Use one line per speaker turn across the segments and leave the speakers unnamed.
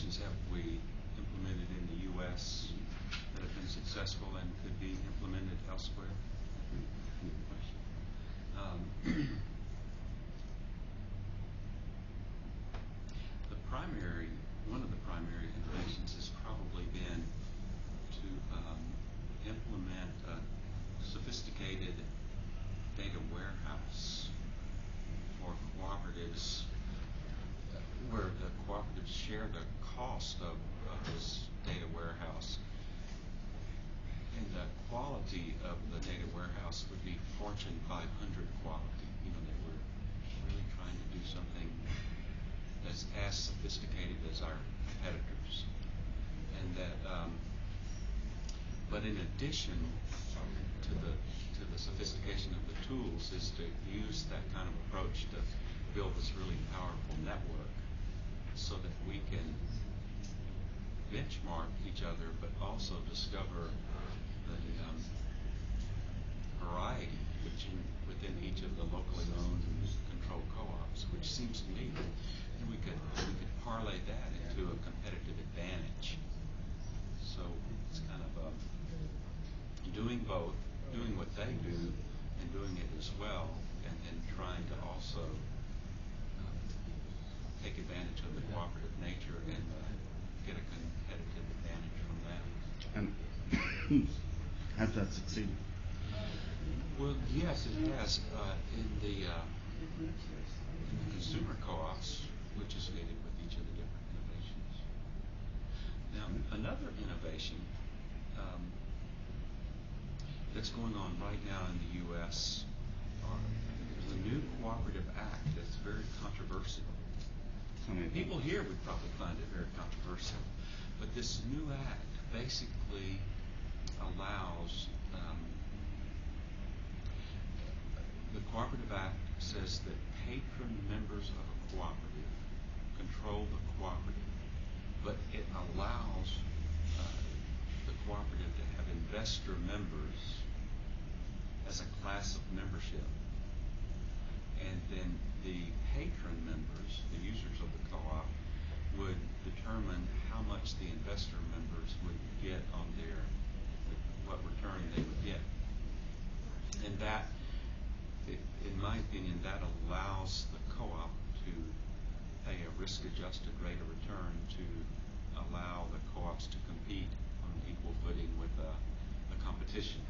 innovations have we implemented in the U.S. that have been successful and could be implemented elsewhere? One of the primary innovations has probably been to implement a sophisticated data warehouse for cooperatives, where the cooperatives share the cost of this data warehouse. And the quality of the data warehouse would be Fortune 500 quality. You know, they were really trying to do something that's as sophisticated as our competitors. And that, but in addition to the sophistication of the tools, is to use that kind of approach to build this really powerful network so that we can benchmark each other, but also discover the variety within each of the locally owned and controlled co-ops, which seems to me that we could parlay that into a competitive advantage. So it's kind of doing both, doing what they do, and doing it as well, and then trying to also take advantage of the cooperative nature and get a competitive advantage from that.
And has that succeeded?
Well, yes, it has. In the consumer co-ops, which is needed with each of the different innovations. Now, another innovation that's going on right now in the U.S. There's a new cooperative act that's very controversial. People here would probably find it very controversial, but this new act basically allows the Cooperative Act says that patron members of a cooperative control the cooperative, but it allows the cooperative to have investor members as a class of membership. And then the patron members, the users of the co-op, would determine how much the investor members would get on what return they would get. And that, in my opinion, that allows the co-op to pay a risk-adjusted rate of return to allow the co-ops to compete on an equal footing with the competition.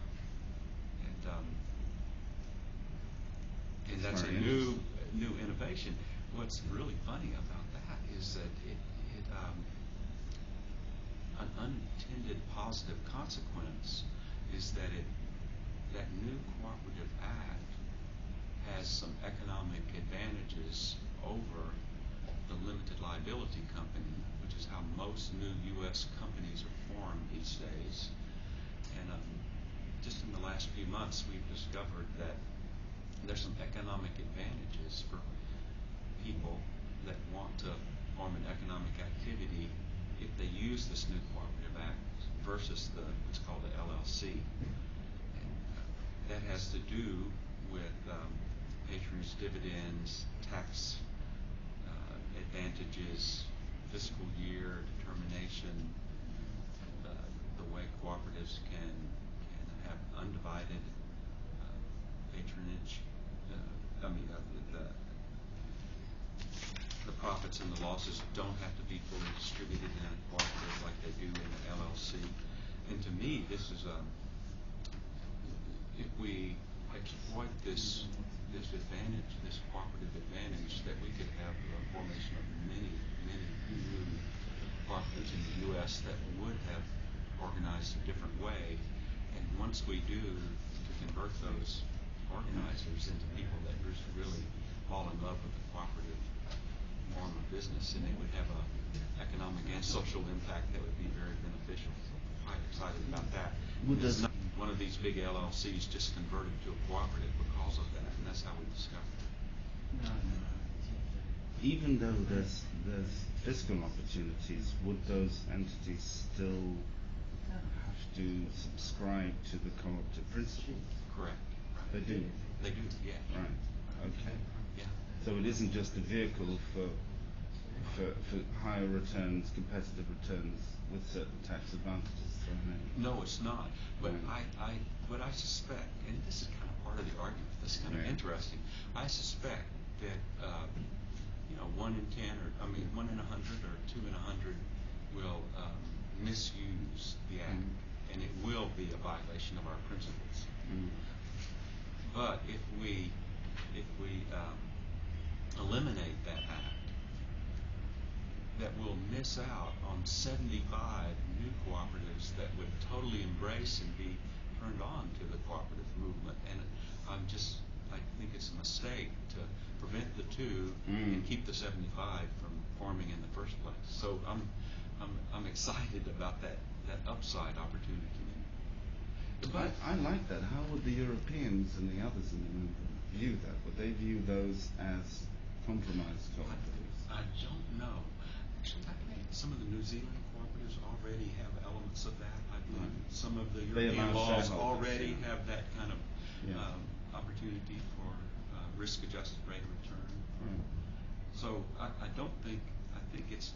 And that's a new innovation. What's really funny about that is that an unintended positive consequence is that that new cooperative act has some economic advantages over the limited liability company, which is how most new U.S. companies are formed these days. And just in the last few months, we've discovered that there's some economic advantages for people that want to form an economic activity if they use this new cooperative act versus what's called the LLC. And that has to do with patronage dividends, tax advantages, fiscal year determination, the way cooperatives can have undivided patronage. The profits and the losses don't have to be fully distributed in a cooperative like they do in an LLC. And to me, this is if we exploit this advantage, this cooperative advantage, that we could have the formation of many new cooperatives in the U.S. that would have organized a different way. And once we do, to convert those organizers into people that really fall in love with the cooperative form of business, and it would have an economic and social impact that would be very beneficial. So I'm quite excited about that. One of these big LLCs just converted to a cooperative because of that, and that's how we discovered it.
Even though there's fiscal opportunities, would those entities still have to subscribe to the cooperative principle?
Correct.
They do?
They do, yeah.
Right. Okay.
Yeah.
So it isn't just a vehicle for for higher returns, competitive returns with certain tax advantages. So,
No, it's not. But
Right.
what I suspect, and this is kind of part of the argument that's kind of
Right.
interesting. I suspect that 1 in 10, or 1 in 100, or 2 in 100 will misuse the act, and it will be a violation of our principles. But if we eliminate that act, that will miss out on 75 new cooperatives that would totally embrace and be turned on to the cooperative movement. And I think it's a mistake to prevent the two and keep the 75 from forming in the first place. So I'm excited about that upside opportunity.
But I like that. How would the Europeans and the others in the movement view that? Would they view those as compromise cooperatives?
I don't know. Actually, I think some of the New Zealand cooperatives already have elements of that. I believe some of the European laws already have that kind of opportunity for risk-adjusted rate of return.
Right.
So I think it's